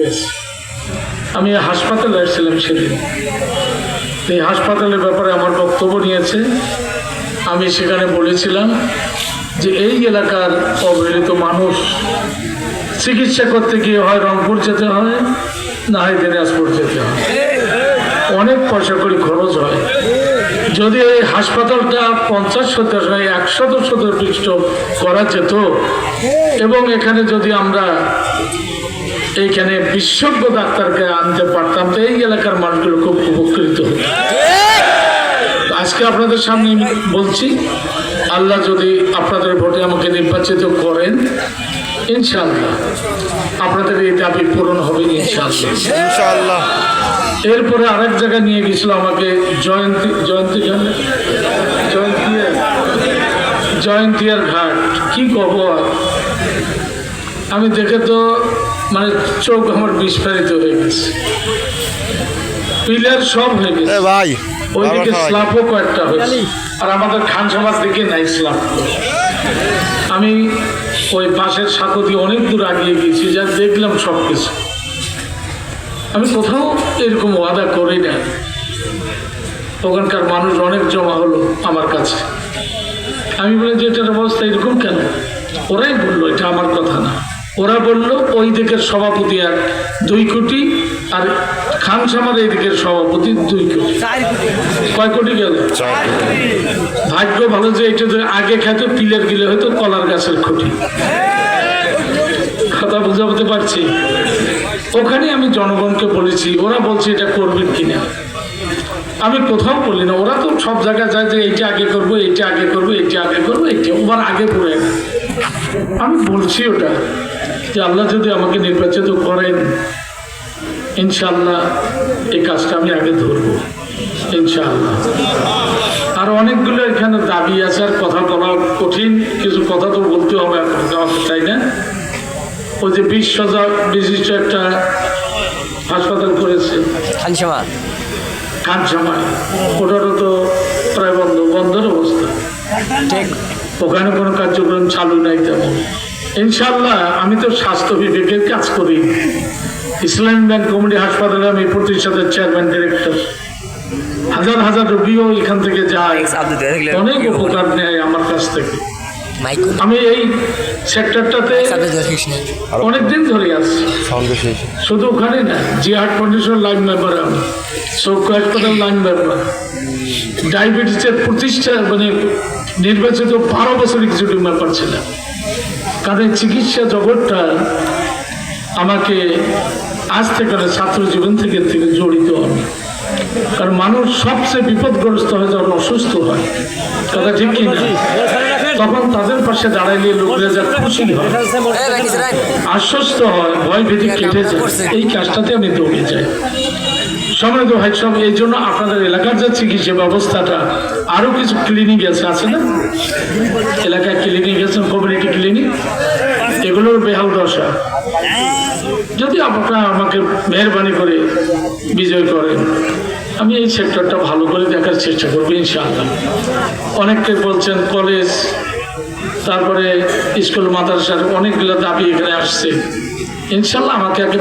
হয়েছে। আমি হাসপাতালে এসেছিলাম সেদিন, এই হাসপাতালের ব্যাপারে আমার বক্তব্য নিয়েছে। আমি সেখানে বলেছিলাম যে এই এলাকার অবহেলিত মানুষ চিকিৎসা করতে গিয়ে হয় রংপুর যেতে হয়, না হয় দিনাজপুর যেতে হয়, অনেক পয়সা করে খরচ হয়। যদি এই হাসপাতালটা 50-70 নয় 100 করা যেত এবং এখানে যদি আমরা এইখানে বিশেষজ্ঞ ডাক্তারকে আনতে পারতাম তো এই এলাকার মানুষগুলো খুব উপকৃত হতো। আজকে আপনাদের সামনে বলছি, আল্লাহ যদি আপনাদের ভোটে আমাকে নির্বাচিত করেন, ইনশাআল্লাহ আপনাদের এই দাবি পূরণ হবে ইনশাআল্লাহ। এরপরে আরেক জায়গায় নিয়ে গেছিল আমাকে, জয়ন্তিয়ার ঘাট। কি কব আর, আমি দেখে তো মানে চোখ আমার বিস্ফারিত হয়ে গেছে। পিলার সব হয়ে গেছে ভাই, ওইদিকে স্ল্যাবও কয়েকটা হয়েছে, আর আমাদের খানসামার দিকে নাই স্ল্যাব। আমি ওই পাশের সাঁকো দিয়ে অনেক দূর আগিয়ে গেছি, যা দেখলাম সব কিছু। আমি কোথাও এরকম ওয়াদা করি না। ওখানকার মানুষ অনেক জমা হলো আমার কাছে। আমি বলি যে এটার অবস্থা এরকম কেন? ওরাই বললো, এটা আমার কথা না। ওরা বললো ওই দিকের সভাপতি আর 2 কোটি, আর খানসামার এই দিকের সভাপতি 2 কোটি। কয় কোটি গেল? ভাগ্য ভালো যে এটা আগে খেতে পিলের গিলে হয়তো কলার গাছের খুঁটি। কথা বুঝাতে পারছি? ওখানে আমি জনগণকে বলেছি, ওরা বলছে এটা করবেন কিনা। আমি কোথাও বলি না, ওরা তো সব জায়গায় যায় যে এইটা আগে করবো, এইটা আগে করবো, এইটা আগে করবো, এইটা ওবার আগে পড়ে। আমি বলছি ওটা যে আল্লাহ যদি আমাকে নির্বাচিত করেন, ইনশাআল্লাহ এই কাজটা আমি আগে ধরবো ইনশাআল্লাহ। আর অনেকগুলো এখানে দাবি আছে, আর কথা বলা কঠিন, কিছু কথা তো বলতে হবে আপনাকে, তাই না? ওই যে 20,000 বিশিষ্ট একটা হাসপাতাল করেছে খানসামায়, ওটারও তো প্রায় বন্ধের অবস্থা। ওখানে কোনো কার্যক্রম চালু নাই তেমন। ইনশাআল্লাহ আমি তো স্বাস্থ্য বিভাগের কাজ করি, ইসলামী ব্যাংক কমিটি হাসপাতালে আমি প্রতিষ্ঠানের চেয়ারম্যান ডিরেক্টর। হাজার হাজার রোগীও এখান থেকে যায়, অনেক উপকার নেয় আমার কাছ থেকে। আমি এই সেক্টরটাতে অনেকদিন ধরে আছি, শুধু ওখানে না, জিহাদ ফাউন্ডেশন লাইন মেম্বার, আমি চৌকো হাসপাতাল লাইন মেম্বার, ডায়াবেটিসের প্রতিষ্ঠা মানে নির্বাচিত 12 বছর এক্সিকিউটিভ মেম্বার ছিলাম। কারণ চিকিৎসা জগৎটা আমাকে আজ থেকে ছাত্র জীবন থেকে জড়িত আমি। কারণ মানুষ সবচেয়ে বিপদগ্রস্ত হয় যখন অসুস্থ হয়, কথা ঠিক কিনা? তখন তাদের পাশে দাঁড়াইলে লোকরা যা খুশি হয়, আশ্বস্ত হয়, ভয় ভীতি কেটে যায়। এই কাজটাতে আমি দৌড়ে যাই। সম্মানিত ভাই সব, এই জন্য আপনাদের এলাকার যে চিকিৎসা ব্যবস্থাটা, আরো কিছু ক্লিনিক আছে না এলাকায়, ক্লিনিক আছে, কমিউনিটি ক্লিনিক, এগুলোর বেহাল দশা। যদি আপনারা আমাকে মেহরবানি করে বিজয় করেন, আমি এই সেক্টরটা ভালো করে দেখার চেষ্টা করবো ইনশাআল্লাহ। অনেকে বলছেন কলেজ, তারপরে স্কুল মাদ্রাসার অনেকগুলো দাবি এখানে আসছে। ইনশাআল্লাহ আমাকে আগে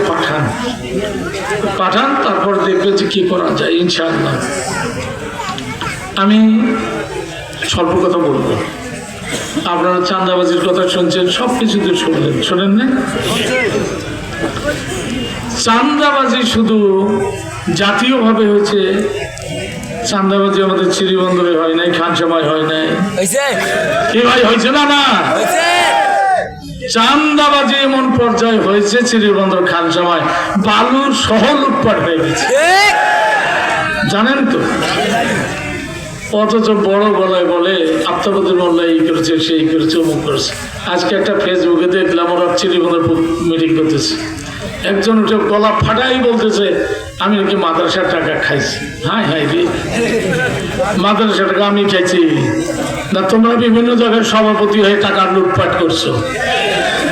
পাঠান, তারপর দেখবে যে কি করা যায় ইনশাআল্লাহ। আমি স্বল্প কথা বলবো। আপনারা চাঁদাবাজির কথা শুনছেন, সব কিছু তো শোনেন না? চাঁদাবাজি শুধু জাতীয়ভাবে হয়েছে, চাঁদাবাজি আমাদের চিরিবন্দরে হয় নাই, খানসামায় হয় নাই, কি ভাই হয়েছে না? না, চাঁদাবাজি এমন পর্যায়ে হয়েছে চিরিবন্দর খানসামায় বালুর সহ লুটপাট হয়ে গেছে, জানেন তো? অথচ বড় গলায় বলে আফতাবুদ্দিন মোল্লা এই করেছে, সেই করেছে, অমুক করেছে। আজকে একটা ফেসবুকে দেখলাম ওরা চিরিবন্দর মিটিং করতেছে, একজন উঠে গলা ফাটাই বলতেছে আমি নাকি মাদ্রাসার টাকা খাইছি। হাই হাই রে, মাদ্রাসার টাকা আমি খাইছি না? তোমরা বিভিন্ন জায়গায় সভাপতি হয়ে টাকা লুটপাট করছো,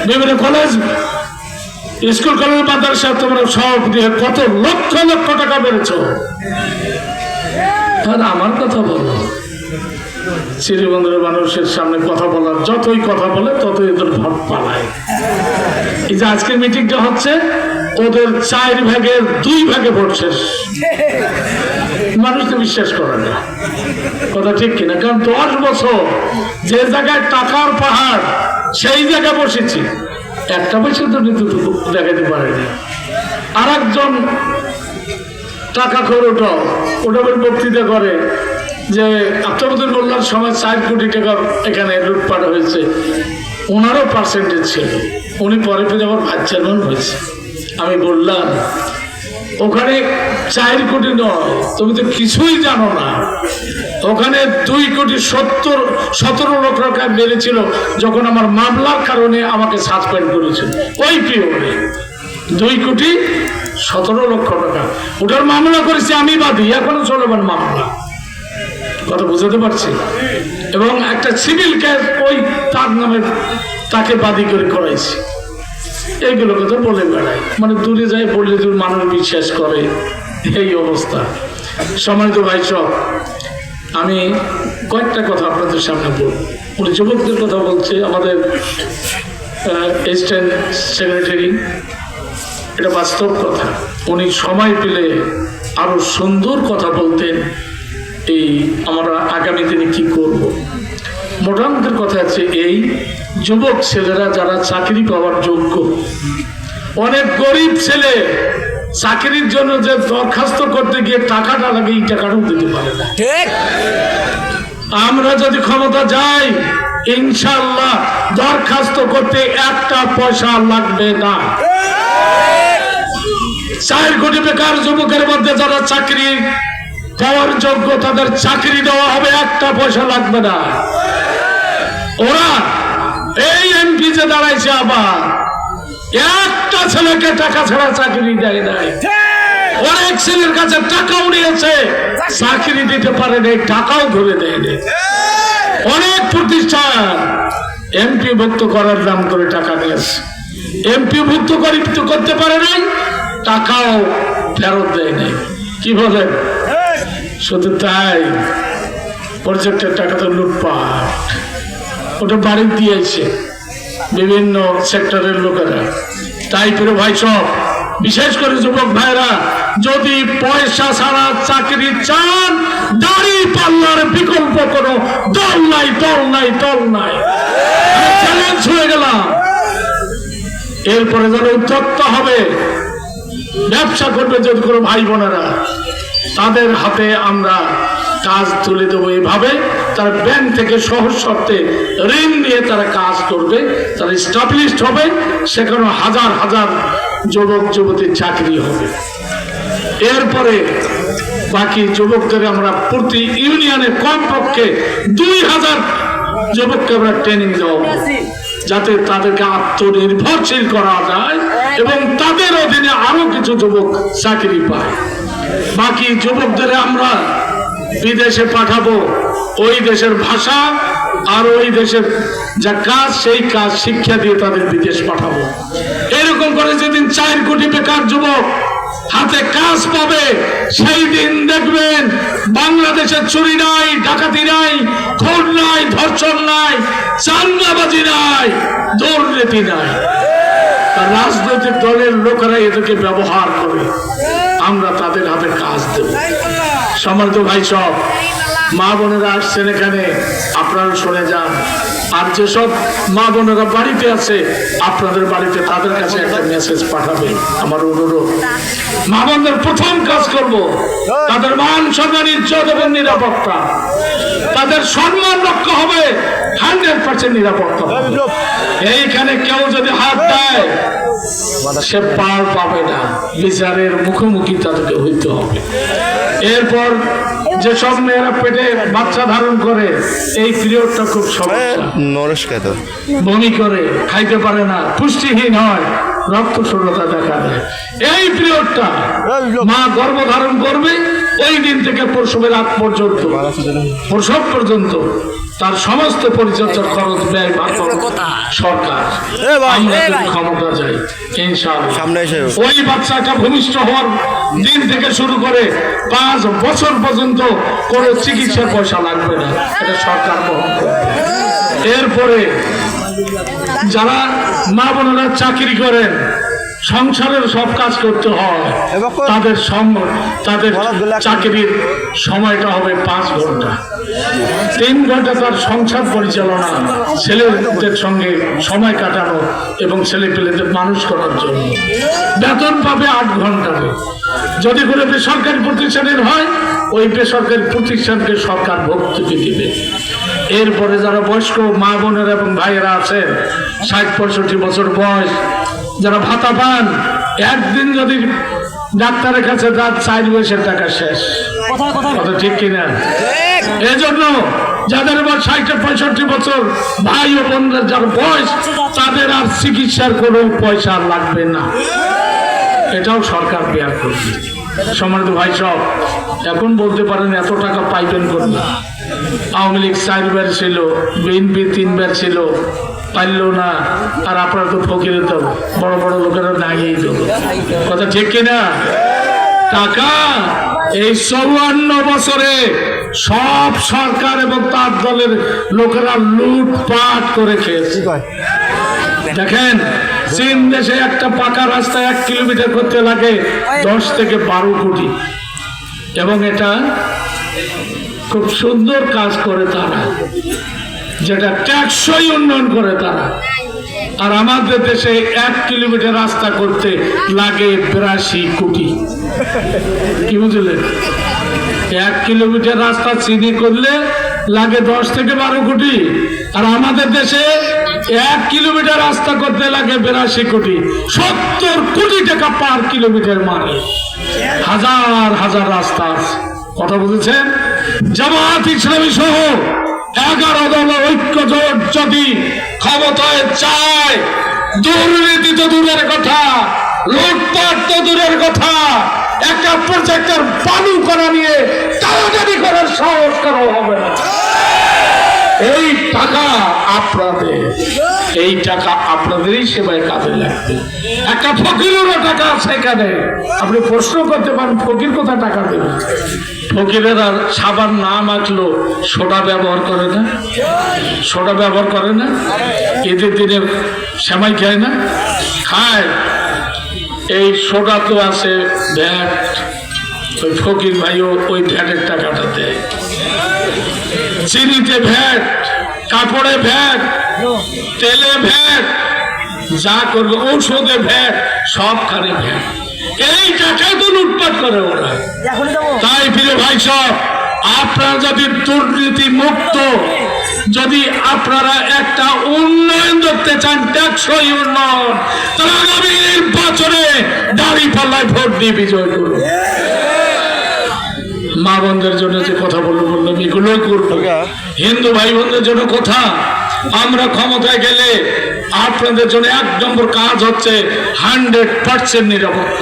বিভিন্ন কলেজ, স্কুল, কলেজ, মাদ্রাসা তোমরা সভাপতি হয়ে কত লক্ষ লক্ষ টাকা বেড়েছ। আর আমার কথা বলো, শ্রীবন্ধুর মানুষের সামনে কথা বলার, যতই কথা বলে ততই এদের ভাব পালায়। এই যে আজকের মিটিংটা হচ্ছে, ওদের 4 ভাগের 2 ভাগে ভোট শেষ। মানুষ তো বিশ্বাস করে না, কথা ঠিক কিনা? কারণ 10 বছর যে জায়গায় টাকার পাহাড় সেই জায়গায় বসেছি, একটা পয়সা তো দেখাতে পারেনি। আর একজন টাকা খোর ওটা বক্তৃতা করে যে আফতাবুদ্দিন মোল্লার সময় 4 কোটি টাকা এখানে লুটপাট হয়েছে, ওনারও পার্সেন্টেজ ছিল, উনি পরে ফিরে আবার ভাইস চেয়ারম্যান হয়েছে। আমি বললাম ওখানে 4 কোটি নয়, তুমি তো কিছুই জানো না, ওখানে 2,17 লক্ষ টাকা বেড়েছিল যখন আমার মামলার কারণে আমাকে সাসপেন্ড করেছিল। ওই পিরিয়ডে 2,17 লক্ষ টাকা, ওটার মামলা করেছি আমি বাদী, এখনো চলবেন মামলা, কথা বুঝাতে পারছি। এবং একটা সিভিল কেস ওই তার নামে তাকে বাদী করে করাইছি। এইগুলো কথা বলে বেড়াই, মানে দূরে যায় বললে দূর মানুষ বিশ্বাস করে, এই অবস্থা। সম্মানিত ভাই সব, আমি কয়েকটা কথা আপনাদের সামনে বলব। উনি যুবকদের কথা বলছে, আমাদের অ্যাসিস্ট্যান্ট সেক্রেটারি, এটা বাস্তব কথা। উনি সময় পেলে আরো সুন্দর কথা বলতেন, এই আমরা আগামী দিনে কি করব। মোটামুটি কথা আছে, এই যুবক ছেলেরা যারা চাকরি পাওয়ার যোগ্য, অনেক গরিব ছেলে চাকরির জন্য যে দরখাস্ত করতে গিয়ে টাকাটা লাগে, এই টাকাটাও দিতে পারে না। আমরা যদি ক্ষমতা যাই, ইনশাআল্লাহ দরখাস্ত করতে একটা পয়সা লাগবে না। 4 কোটি বেকার যুবকের মধ্যে যারা চাকরি পাওয়ার যোগ্য, তাদের চাকরি দেওয়া হবে, একটা পয়সা লাগবে না। ওরা এই এমপি যে দাঁড়াইছে, আবার একটা ছেলেকে টাকা ছাড়া চাকরি দেয় নাই। অনেক ছেলের কাছে টাকাও নিয়েছে, চাকরি দিতে পারে নাই, টাকাও ধরে দেয় নাই। অনেক প্রতিষ্ঠান এমপি ভুক্ত করার নাম করে টাকা নিয়েছে, এমপি ভুক্ত করতে পারে নাই, টাকাও ফেরত দেয় নাই। কি বলেন? শুধু তাই, প্রজেক্টের টাকা তো লুটপাট, ওটা বাড়ি দিয়েছে বিভিন্ন সেক্টরের লোকেরা। তাই করে ভাই সব, বিশেষ করে যুবক ভাইরা, যদি পয়সা ছাড়া চাকরি চান, দাড়ি পাল্লার বিকল্প কোনো দল নাই, দল নাই, দল নাই। চ্যালেঞ্জ হয়ে গেলাম। এরপরে যারা উদ্যোক্তা হবে, ব্যবসা করবে যদি কোনো ভাই বোনেরা, তাদের হাতে আমরা কাজ তুলে দেবো। এভাবে তারা ব্যাংক থেকে সহজ শর্তে ঋণ নিয়ে তারা কাজ করবে, তারা এস্টাবলিশড হবে, সেখানে হাজার হাজার যুবক যুবতীর চাকরি হবে। এরপরে বাকি যুবকদের আমরা প্রতি ইউনিয়নে কমপক্ষে 2,000 যুবককে আমরা ট্রেনিং দেওয়া, যাতে তাদেরকে আত্মনির্ভরশীল করা যায় এবং তাদের অধীনে আরো কিছু যুবক চাকরি পায়। বাকি যুবকদের আমরা বিদেশে পাঠাবো, ওই দেশের ভাষা আর ওই দেশের যা কাজ, সেই কাজ শিক্ষা দিয়ে তাদের বিদেশ পাঠাবো। এরকম করে যেদিন 4 কোটি বেকার যুবক হাতে কাজ পাবে, সেই দিন দেখবেন বাংলাদেশের চুরি নাই, ডাকাতি নাই, খুন নাই, ধর্ষণ নাই, চাঁদাবাজি নাই, দুর্নীতি নাই। রাজনৈতিক দলের লোকেরা এদেরকে ব্যবহার করে, আমরা তাদের হাতে কাজ দেব। সম্মানিত ভাই সব, মা বোনেরা আসছেন এখানে, আপনারা শুনে যান। আর যেসব মা বোনেরা বাড়িতে আছে, আপনাদের বাড়িতে তাদের কাছে একটা মেসেজ পাঠাবেন, আমার অনুরোধ। মা বোনদের প্রথম কাজ করব, তাদের মান সম্মান, ইজ্জত এবং নিরাপত্তা, তাদের সম্মান রক্ষা হবে, 100% নিরাপত্তা। এইখানে কেউ যদি হাত দেয়, সে পার পাবে না, বিচারের মুখোমুখি তাদেরকে হইতে হবে। এরপর যেসব মেয়েরা পেটে বাচ্চা ধারণ করে, এই পিরিয়ডটা খুব সমস্যা, বমি করে, খাইতে পারে না, পুষ্টিহীন হয়, রক্ত শূন্যতা দেখা দেয়। এই পিরিয়ডটা মা গর্ভধারণ করবে, ওই দিন থেকে প্রসবের আগ পর্যন্ত, প্রসব পর্যন্ত তার সমস্ত পরিচর্যার খরচ ব্যয় সরকার। আমরা ক্ষমতা যাই ইনশাআল্লাহ, ওই বাচ্চাটা ভূমিষ্ঠ হওয়ার দিন থেকে শুরু করে 5 বছর পর্যন্ত কোনো চিকিৎসার পয়সা লাগবে না, এটা সরকার বহন করবে। এরপরে যারা মা বোনেরা চাকরি করেন, সংসারের সব কাজ করতে হয়, তাদের চাকরির সময়টা হবে 5 ঘন্টা। 3 ঘন্টা তার সংসার পরিচালনা, ছেলেদের সঙ্গে সময় কাটানো এবং ছেলে পেলেদের মানুষ করার জন্য। বেতন পাবে 8 ঘন্টা। যদি কোনো বেসরকারি প্রতিষ্ঠানের হয়, ওই বেসরকারি প্রতিষ্ঠানকে সরকার ভর্তুকি দিবে। এরপরে যারা বয়স্ক মা বোনেরা এবং ভাইয়েরা আছেন 60-65 বছর বয়স, যারা ভাতা পান, একদিন যদি ডাক্তারের কাছে তার 4 মাসের টাকা শেষ। কথা ঠিক কিনা? এজন্য যাদের 60-65 বছর ভাই ও বোনদের যার বয়স, তাদের আর চিকিৎসার কোনো পয়সা লাগবে না, এটাও সরকার বেয়ার করবে। সম্মানিত ভাই সব, এখন বলতে পারেন এত টাকা পাইবেন করবে। আওয়ামী লীগ 4 বার ছিল, বিএনপি 3 বার ছিল, পারল না। আর আপনারা তো ফকিরে তো বড় বড় লোকেরা নাগিয়ে দেবো। কথা ঠিক কিনা? টাকা এই 54 বছরে সব সরকার এবং তার দলের লোকেরা লুটপাট করে খেয়েছে। দেখেন, চীন দেশে একটা পাকা রাস্তা 1 কিলোমিটার করতে লাগে 10 থেকে 12 কোটি, এবং এটা খুব সুন্দর কাজ করে তারা, যেটা টেকসই উন্নয়ন করে তারা। আর আমাদের দেশে 1 কিলোমিটার রাস্তা করতে লাগে 82 কোটি। কি বুঝলেন? 1 কিলোমিটার রাস্তা চিনি করলে লাগে 10 থেকে 12 কোটি, আর আমাদের দেশে 1 কিলোমিটার রাস্তা করতে লাগে 82 কোটি। 70 কোটি টাকা পার কিলোমিটার, মানে হাজার হাজার রাস্তা আছে। কথা বুঝেছেন? জামাত ইসলামী সহ 11 দল ঐক্য জোট যদি ক্ষমতায় চায়, দুর্নীতি তো দূরের কথা, লুটপাট তো দূরের কথা, একটা প্রজেক্টের বালু করা নিয়ে টানাটানি করার সাহস কারো হবে না। এই টাকা আপনাদের, এই টাকা আপনাদেরই সেবায় কাজে লাগবে। একটা ফকিরেরও টাকা আছে এখানে। আপনি প্রশ্ন করতে পারেন, ফকির কোথায় টাকা দেবে? ফকিরেরা সাবান না মাখলো সোডা ব্যবহার করে না, সোডা ব্যবহার করে না। ঈদের দিনে সেমাই খায় না? খায়। এই সোডা তো আছে ভ্যাট, ওই ফকির ভাইও ওই ভ্যাটের টাকাটা দেয়। চিনিতে ভ্যাট, কাপড়ে ভ্যাট, তেলে ভ্যাট, যা করবে ঔষধে ভ্যাট, সবখানে ভ্যাট। এই টাকায় তো লুটপাট করে ওরা। তাই প্রিয় ভাই সব, আপনারা যদি দুর্নীতি মুক্ত, যদি আপনারা একটা উন্নয়ন দেখতে চান, টেকসই উন্নয়ন, তাহলে আগামী নির্বাচনে দাঁড়িপাল্লায় ভোট দিয়ে বিজয় করুন। মা বোনদের জন্য যে কথা বললাম এগুলোই করবো। হিন্দু ভাই বোনদের জন্য কথা, আমরা ক্ষমতায় গেলে আপনাদের জন্য 1 নম্বর কাজ হচ্ছে 100% নিরাপত্তা।